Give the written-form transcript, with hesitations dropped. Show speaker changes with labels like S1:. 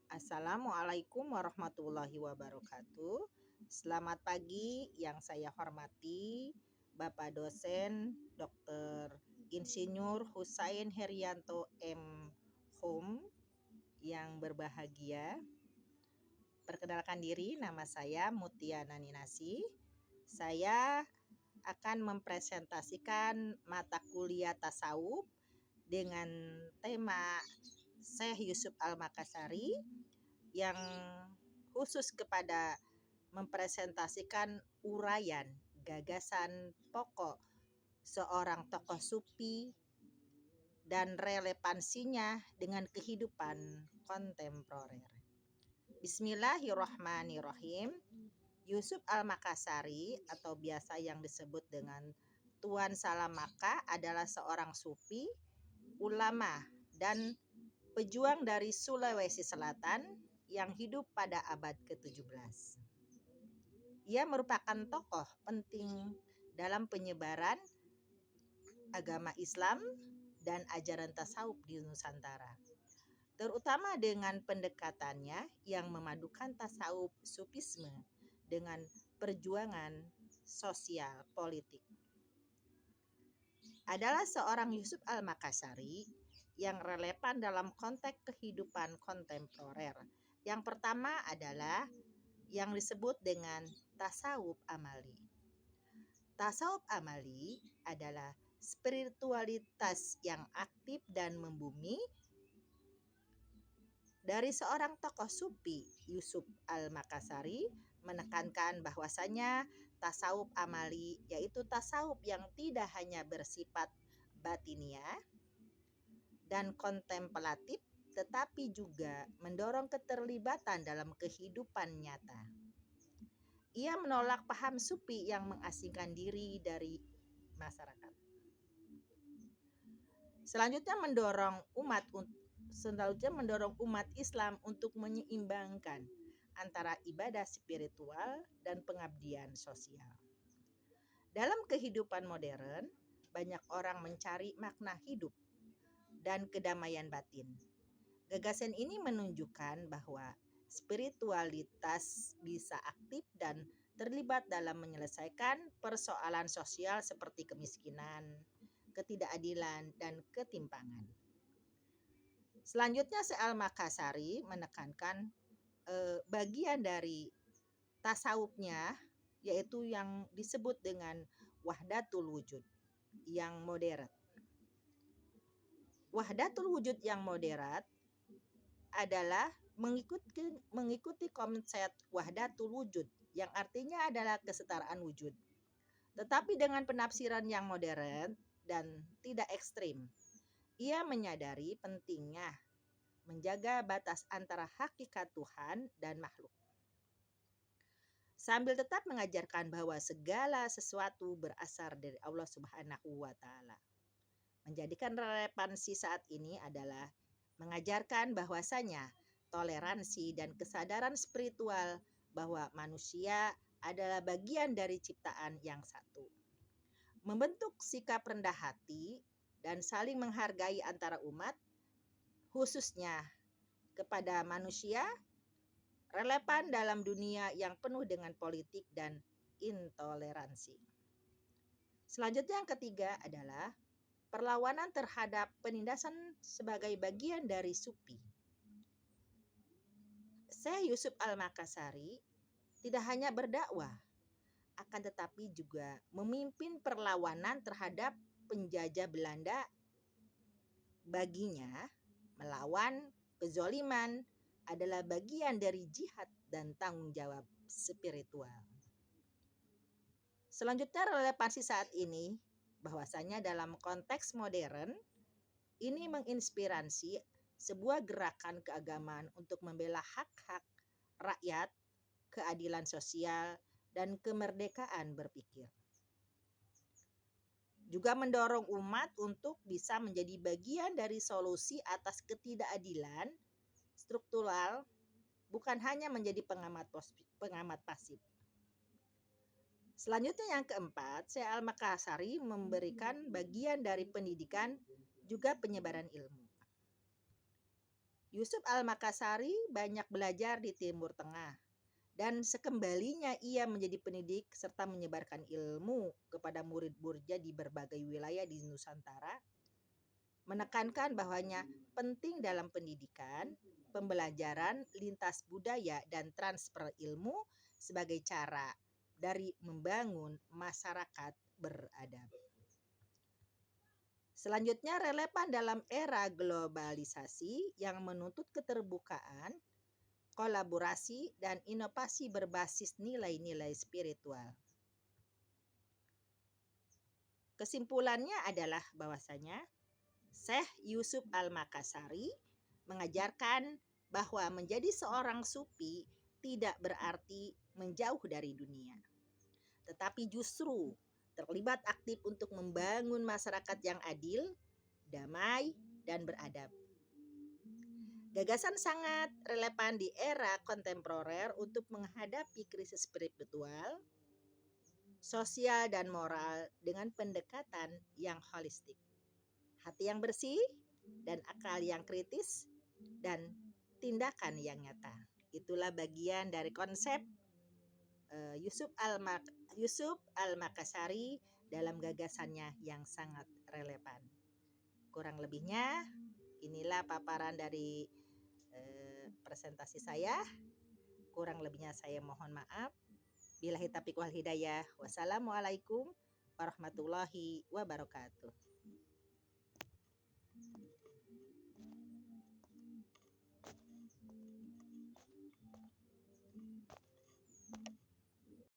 S1: Assalamualaikum warahmatullahi wabarakatuh. Selamat pagi yang saya hormati Bapak dosen Dr. Insinyur Husain Herianto M. Hum yang berbahagia. Perkenalkan diri, nama saya Mutia Naninasi. Saya akan mempresentasikan mata kuliah tasawuf dengan tema Syekh Yusuf Al-Makassari yang khusus kepada mempresentasikan uraian gagasan pokok seorang tokoh sufi dan relevansinya dengan kehidupan kontemporer. Bismillahirrahmanirrahim. Yusuf Al-Makassari atau biasa yang disebut dengan Tuan Salamaka adalah seorang sufi, ulama, dan pejuang dari Sulawesi Selatan yang hidup pada abad ke-17. Ia merupakan tokoh penting dalam penyebaran agama Islam dan ajaran tasawuf di Nusantara, terutama dengan pendekatannya yang memadukan tasawuf sufisme dengan perjuangan sosial politik. Adalah seorang Yusuf Al-Makassari yang relevan dalam konteks kehidupan kontemporer. Yang pertama adalah yang disebut dengan tasawuf amali. Tasawuf amali adalah spiritualitas yang aktif dan membumi dari seorang tokoh sufi. Yusuf Al-Makassari menekankan bahwasanya tasawuf amali yaitu tasawuf yang tidak hanya bersifat batiniah dan kontemplatif, tetapi juga mendorong keterlibatan dalam kehidupan nyata. Ia menolak paham sufi yang mengasingkan diri dari masyarakat. Selanjutnya mendorong umat Islam untuk menyeimbangkan antara ibadah spiritual dan pengabdian sosial. Dalam kehidupan modern, banyak orang mencari makna hidup dan kedamaian batin. Gagasan ini menunjukkan bahwa spiritualitas bisa aktif dan terlibat dalam menyelesaikan persoalan sosial seperti kemiskinan, ketidakadilan, dan ketimpangan. Selanjutnya, Syekh Al-Makassari menekankan bagian dari tasawufnya yaitu yang disebut dengan wahdatul wujud yang moderat. Wahdatul wujud yang moderat adalah mengikuti konsep wahdatul wujud yang artinya adalah kesetaraan wujud, tetapi dengan penafsiran yang modern dan tidak ekstrim. Ia menyadari pentingnya menjaga batas antara hakikat Tuhan dan makhluk, sambil tetap mengajarkan bahwa segala sesuatu berasal dari Allah Subhanahu wa Ta'ala. Menjadikan relevansi saat ini adalah mengajarkan bahwasanya toleransi dan kesadaran spiritual bahwa manusia adalah bagian dari ciptaan yang satu. Membentuk sikap rendah hati dan saling menghargai antara umat, khususnya kepada manusia, relevan dalam dunia yang penuh dengan politik dan intoleransi. Selanjutnya yang ketiga adalah perlawanan terhadap penindasan sebagai bagian dari sufi. Syekh Yusuf Al-Makassari tidak hanya berdakwah, akan tetapi juga memimpin perlawanan terhadap penjajah Belanda. Baginya, melawan kezoliman adalah bagian dari jihad dan tanggung jawab spiritual. Selanjutnya, relevansi saat ini bahwasanya dalam konteks modern ini menginspirasi sebuah gerakan keagamaan untuk membela hak-hak rakyat, keadilan sosial, dan kemerdekaan berpikir. Juga mendorong umat untuk bisa menjadi bagian dari solusi atas ketidakadilan struktural, bukan hanya menjadi pengamat pasif. Selanjutnya yang keempat, Syekh Al-Makassari memberikan bagian dari pendidikan juga penyebaran ilmu. Yusuf Al-Makassari banyak belajar di Timur Tengah, dan sekembalinya ia menjadi pendidik serta menyebarkan ilmu kepada murid-muridnya di berbagai wilayah di Nusantara, menekankan bahwanya penting dalam pendidikan, pembelajaran lintas budaya dan transfer ilmu sebagai cara dari membangun masyarakat beradab. Selanjutnya, relevan dalam era globalisasi yang menuntut keterbukaan, kolaborasi, dan inovasi berbasis nilai-nilai spiritual. Kesimpulannya adalah bahwasanya Syekh Yusuf Al-Makassari mengajarkan bahwa menjadi seorang sufi tidak berarti menjauh dari dunia, tetapi justru terlibat aktif untuk membangun masyarakat yang adil, damai, dan beradab. Gagasan sangat relevan di era kontemporer untuk menghadapi krisis spiritual, sosial, dan moral dengan pendekatan yang holistik. Hati yang bersih dan akal yang kritis dan tindakan yang nyata. Itulah bagian dari konsep Yusuf Al-Makassari dalam gagasannya yang sangat relevan. Kurang lebihnya inilah paparan dari presentasi saya. Kurang lebihnya saya mohon maaf. Billahi taufiq wal hidayah. Wassalamualaikum warahmatullahi wabarakatuh.